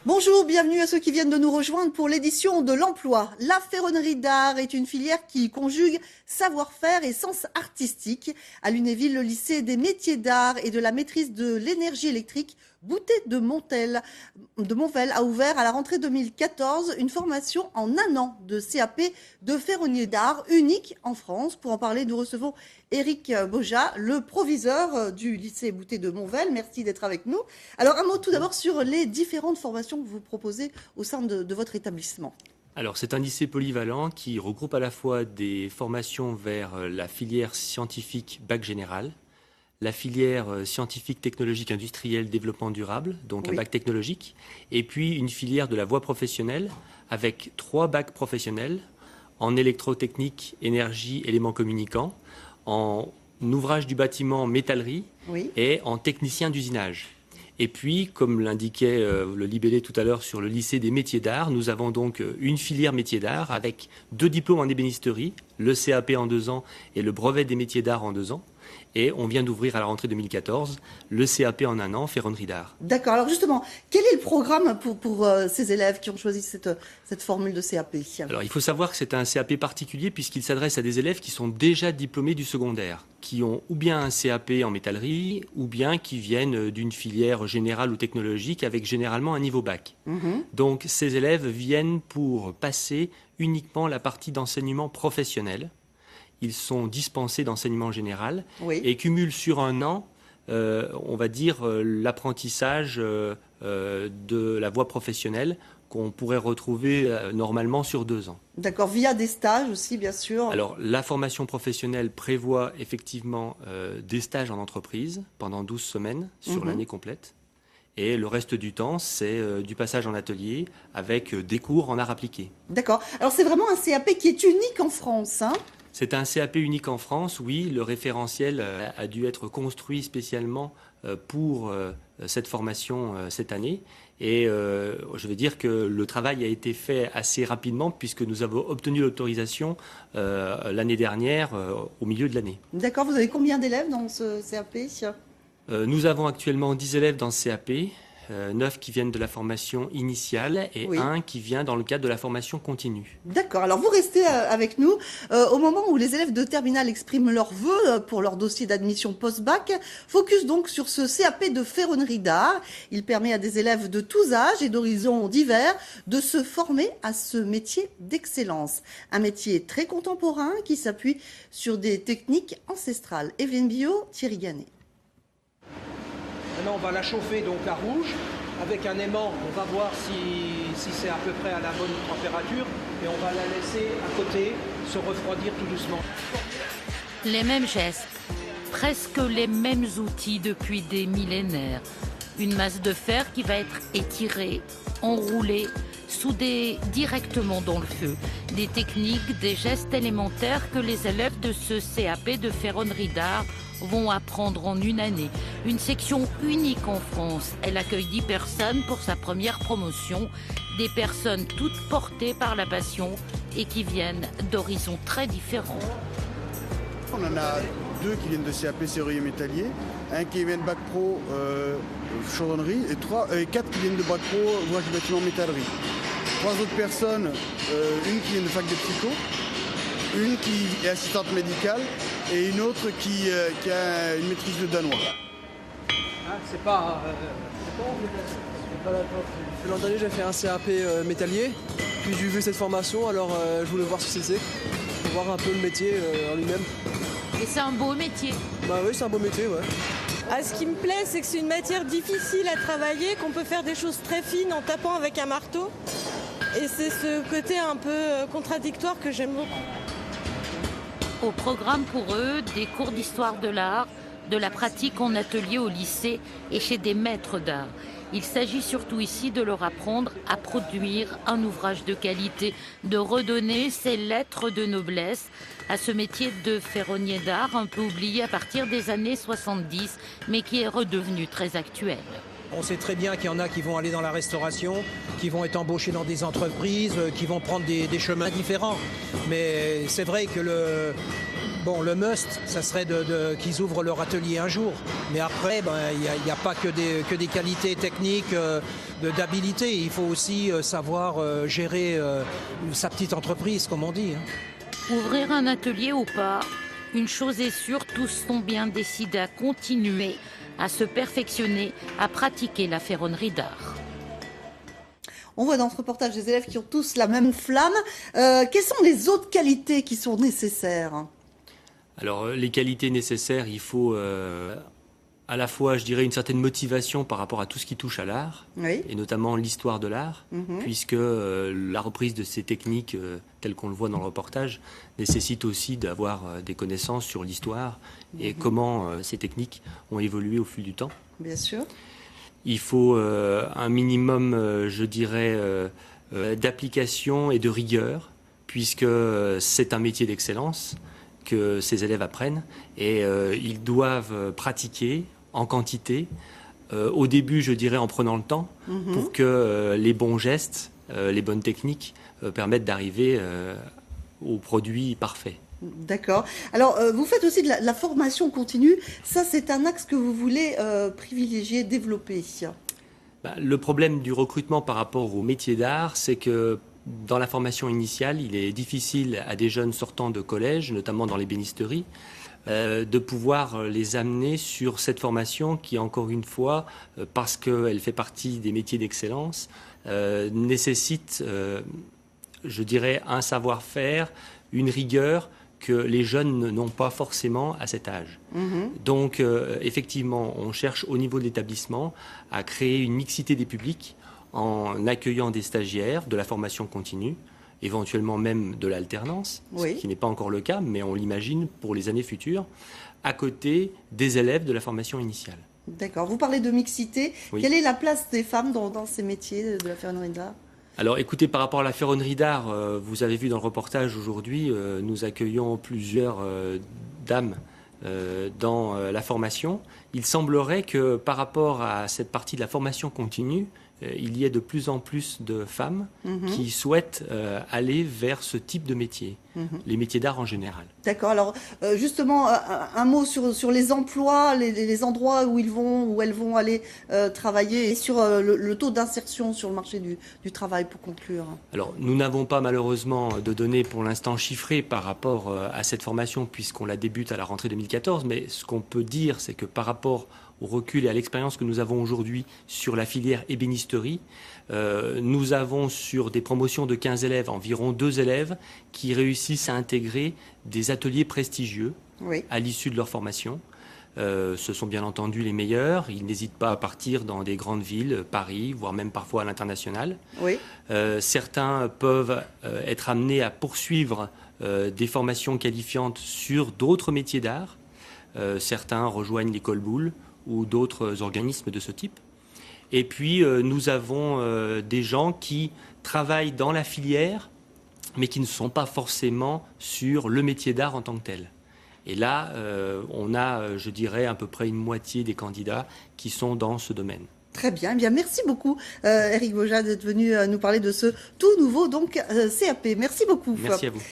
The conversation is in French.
Bonjour, bienvenue à ceux qui viennent de nous rejoindre pour l'édition de l'emploi. La ferronnerie d'art est une filière qui conjugue savoir-faire et sens artistique. À Lunéville, le lycée des métiers d'art et de la maîtrise de l'énergie électrique Boutet de Monvel a ouvert à la rentrée 2014 une formation en un an de CAP de ferronnier d'art unique en France. Pour en parler, nous recevons Éric Boja, le proviseur du lycée Boutet de Monvel. Merci d'être avec nous. Alors un mot tout d'abord sur les différentes formations que vous proposez au sein de votre établissement. Alors c'est un lycée polyvalent qui regroupe à la fois des formations vers la filière scientifique bac général, la filière scientifique, technologique, industrielle, développement durable, donc un bac technologique, et puis une filière de la voie professionnelle avec 3 bacs professionnels en électrotechnique, énergie, éléments communicants, en ouvrage du bâtiment, métallerie et en technicien d'usinage. Et puis, comme l'indiquait le libellé tout à l'heure sur le lycée des métiers d'art, nous avons donc une filière métiers d'art avec 2 diplômes en ébénisterie, le CAP en 2 ans et le brevet des métiers d'art en 2 ans. Et on vient d'ouvrir à la rentrée 2014 le CAP en 1 an, ferronnerie d'art. D'accord. Alors justement, quel est le programme pour ces élèves qui ont choisi cette formule de CAP? Alors il faut savoir que c'est un CAP particulier puisqu'il s'adresse à des élèves qui sont déjà diplômés du secondaire, qui ont ou bien un CAP en métallerie, ou bien qui viennent d'une filière générale ou technologique avec généralement un niveau bac. Donc ces élèves viennent pour passer uniquement la partie d'enseignement professionnel. Ils sont dispensés d'enseignement général et cumulent sur 1 an, on va dire, l'apprentissage de la voie professionnelle qu'on pourrait retrouver normalement sur 2 ans. D'accord, via des stages aussi, bien sûr. Alors, la formation professionnelle prévoit effectivement des stages en entreprise pendant 12 semaines sur l'année complète. Et le reste du temps, c'est du passage en atelier avec des cours en art appliqué. D'accord. Alors, c'est vraiment un CAP qui est unique en France, hein ? C'est un CAP unique en France, oui. Le référentiel a dû être construit spécialement pour cette formation cette année. Et je veux dire que le travail a été fait assez rapidement puisque nous avons obtenu l'autorisation l'année dernière, au milieu de l'année. D'accord. Vous avez combien d'élèves dans ce CAP ? Nous avons actuellement 10 élèves dans ce CAP. 9 qui viennent de la formation initiale et 1 qui vient dans le cadre de la formation continue. D'accord, alors vous restez avec nous. Au moment où les élèves de terminale expriment leurs vœux pour leur dossier d'admission post-bac, focus donc sur ce CAP de ferronnerie d'art. Il permet à des élèves de tous âges et d'horizons divers de se former à ce métier d'excellence. Un métier très contemporain qui s'appuie sur des techniques ancestrales. Evelyne Bio, Thierry Gannet. Maintenant, on va la chauffer donc à rouge avec un aimant. On va voir si c'est à peu près à la bonne température et on va la laisser à côté se refroidir tout doucement. Les mêmes gestes, presque les mêmes outils depuis des millénaires. Une masse de fer qui va être étirée, enroulée, soudée directement dans le feu. Des techniques, des gestes élémentaires que les élèves de ce CAP de ferronnerie d'art vont apprendre en 1 année. Une section unique en France. Elle accueille 10 personnes pour sa première promotion. Des personnes toutes portées par la passion et qui viennent d'horizons très différents. On en a 2 qui viennent de CAP serrurier métallier, un qui vient de bac pro chaudronnerie et 4 qui viennent de bac pro ouvrage du bâtiment métallerie. 3 autres personnes, une qui vient de fac de psycho, une qui est assistante médicale et une autre qui a une maîtrise de danois. C'est pas L'an dernier, j'ai fait un CAP métallier, puis j'ai vu cette formation, alors je voulais voir ce que c'est, pour voir un peu le métier en lui-même. Et c'est un beau métier. Bah oui, c'est un beau métier, ouais. Ce qui me plaît, c'est que c'est une matière difficile à travailler, qu'on peut faire des choses très fines en tapant avec un marteau. Et c'est ce côté un peu contradictoire que j'aime beaucoup. Au programme pour eux, des cours d'histoire de l'art, de la pratique en atelier au lycée et chez des maîtres d'art. Il s'agit surtout ici de leur apprendre à produire un ouvrage de qualité, de redonner ses lettres de noblesse à ce métier de ferronnier d'art un peu oublié à partir des années 70, mais qui est redevenu très actuel. On sait très bien qu'il y en a qui vont aller dans la restauration, qui vont être embauchés dans des entreprises, qui vont prendre des chemins différents. Mais c'est vrai que le must, ça serait qu'ils ouvrent leur atelier un jour. Mais après, il n'y a pas que des qualités techniques, d'habilité. Il faut aussi savoir gérer sa petite entreprise, comme on dit. Ouvrir un atelier ou pas, une chose est sûre, tous sont bien décidés à continuer, à se perfectionner, à pratiquer la ferronnerie d'art. On voit dans ce reportage des élèves qui ont tous la même flamme. Quelles sont les autres qualités qui sont nécessaires ? Alors, les qualités nécessaires, il faut à la fois, je dirais, une certaine motivation par rapport à tout ce qui touche à l'art, oui. et notamment l'histoire de l'art, puisque la reprise de ces techniques, telles qu'on le voit dans le reportage, nécessite aussi d'avoir des connaissances sur l'histoire et comment ces techniques ont évolué au fil du temps. Bien sûr. Il faut un minimum, je dirais, d'application et de rigueur, puisque c'est un métier d'excellence que ces élèves apprennent, et ils doivent pratiquer en quantité, au début, je dirais, en prenant le temps, pour que les bons gestes, les bonnes techniques permettent d'arriver au produit parfait. D'accord. Alors, vous faites aussi de la formation continue. Ça, c'est un axe que vous voulez privilégier, développer. Le problème du recrutement par rapport au métier d'art, c'est que dans la formation initiale, il est difficile à des jeunes sortant de collège, notamment dans l'ébénisterie, de pouvoir les amener sur cette formation qui, encore une fois, parce qu'elle fait partie des métiers d'excellence, nécessite, je dirais, un savoir-faire, une rigueur que les jeunes n'ont pas forcément à cet âge. Donc, effectivement, on cherche au niveau de l'établissement à créer une mixité des publics en accueillant des stagiaires de la formation continue, éventuellement même de l'alternance, oui. Ce qui n'est pas encore le cas, mais on l'imagine pour les années futures, à côté des élèves de la formation initiale. D'accord. Vous parlez de mixité. Oui. Quelle est la place des femmes dans ces métiers de la ferronnerie d'art ? Alors écoutez, par rapport à la ferronnerie d'art, vous avez vu dans le reportage aujourd'hui, nous accueillons plusieurs dames dans la formation. Il semblerait que par rapport à cette partie de la formation continue, il y ait de plus en plus de femmes qui souhaitent aller vers ce type de métier, les métiers d'art en général. D'accord. Alors, justement, un mot sur les emplois, les endroits où elles vont aller travailler, et sur le taux d'insertion sur le marché du travail, pour conclure. Alors, nous n'avons pas malheureusement de données pour l'instant chiffrées par rapport à cette formation, puisqu'on la débute à la rentrée 2014, mais ce qu'on peut dire, c'est que par rapport au recul et à l'expérience que nous avons aujourd'hui sur la filière ébénisterie, nous avons sur des promotions de 15 élèves, environ 2 élèves qui réussissent à intégrer des ateliers prestigieux oui. à l'issue de leur formation. Ce sont bien entendu les meilleurs. Ils n'hésitent pas à partir dans des grandes villes, Paris, voire même parfois à l'international. Oui. Certains peuvent être amenés à poursuivre des formations qualifiantes sur d'autres métiers d'art. Certains rejoignent l'école Boulle ou d'autres organismes de ce type. Et puis, nous avons des gens qui travaillent dans la filière, mais qui ne sont pas forcément sur le métier d'art en tant que tel. Et là, on a, je dirais, à peu près une moitié des candidats qui sont dans ce domaine. Très bien. Eh bien, merci beaucoup, Éric Vaugeat, d'être venu nous parler de ce tout nouveau CAP. Merci beaucoup. Merci à vous.